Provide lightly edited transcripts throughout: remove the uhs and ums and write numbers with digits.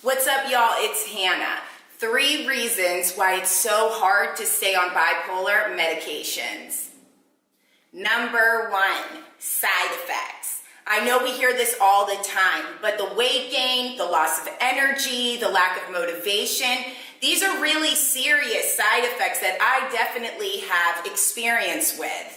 What's up, y'all? It's Hannah. 3 reasons why it's so hard to stay on bipolar medications. Number 1, side effects. I know we hear this all the time, but the weight gain, the loss of energy, the lack of motivation, these are really serious side effects that I definitely have experience with.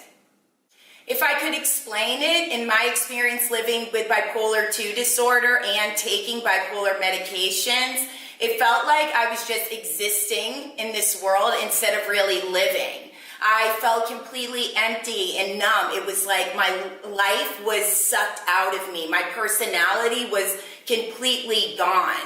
If I could explain it, in my experience living with bipolar 2 disorder and taking bipolar medications, it felt like I was just existing in this world instead of really living. I felt completely empty and numb. It was like my life was sucked out of me. My personality was completely gone.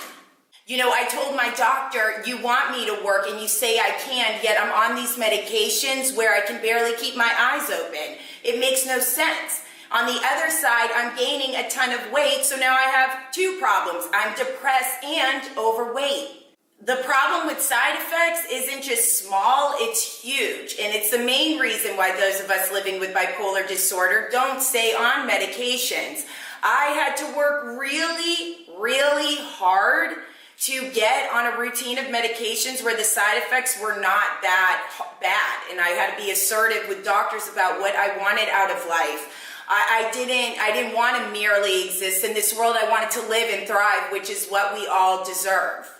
You know, I told my doctor, you want me to work and you say I can, yet I'm on these medications where I can barely keep my eyes open. It makes no sense. On the other side, I'm gaining a ton of weight, so now I have 2 problems. I'm depressed and overweight. The problem with side effects isn't just small, it's huge. And it's the main reason why those of us living with bipolar disorder don't stay on medications. I had to work really hard to get on a routine of medications where the side effects were not that bad. And I had to be assertive with doctors about what I wanted out of life. I didn't want to merely exist in this world. I wanted to live and thrive, which is what we all deserve.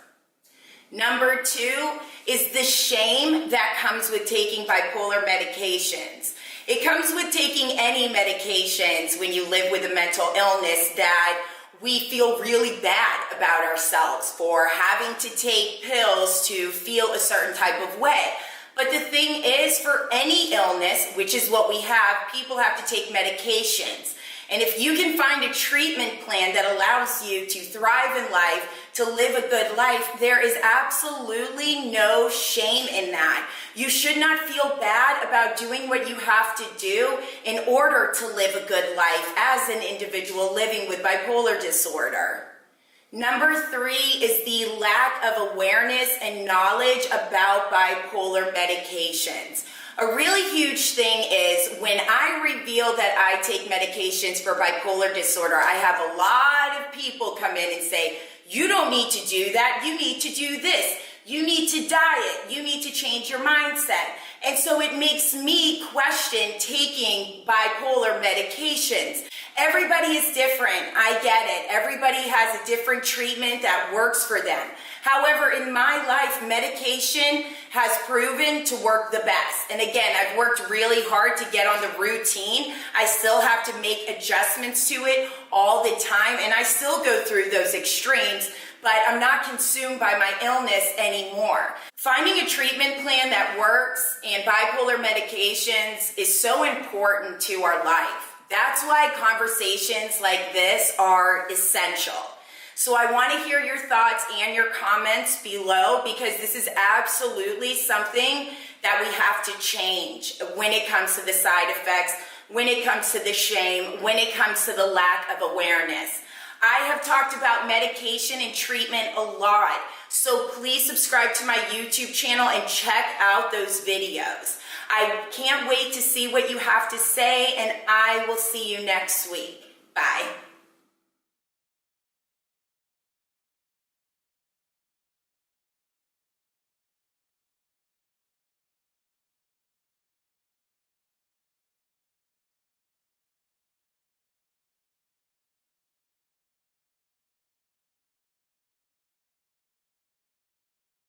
Number 2 is the shame that comes with taking bipolar medications. It comes with taking any medications when you live with a mental illness that we feel really bad about ourselves for having to take pills to feel a certain type of way. But the thing is, for any illness, which is what we have, people have to take medications. And if you can find a treatment plan that allows you to thrive in life, to live a good life, there is absolutely no shame in that. You should not feel bad about doing what you have to do in order to live a good life as an individual living with bipolar disorder. Number 3 is the lack of awareness and knowledge about bipolar medications. A really huge thing is when I reveal that I take medications for bipolar disorder, I have a lot of people come in and say, you don't need to do that, you need to do this, you need to diet, you need to change your mindset. And so it makes me question taking bipolar medications. Everybody is different, I get it. Everybody has a different treatment that works for them. However, in my life, medication has proven to work the best. And again, I've worked really hard to get on the routine. I still have to make adjustments to it all the time, and I still go through those extremes, but I'm not consumed by my illness anymore. Finding a treatment plan that works and bipolar medications is so important to our life. That's why conversations like this are essential. So I want to hear your thoughts and your comments below, because this is absolutely something that we have to change when it comes to the side effects, when it comes to the shame, when it comes to the lack of awareness. I have talked about medication and treatment a lot, so please subscribe to my YouTube channel and check out those videos. I can't wait to see what you have to say, and I will see you next week. Bye.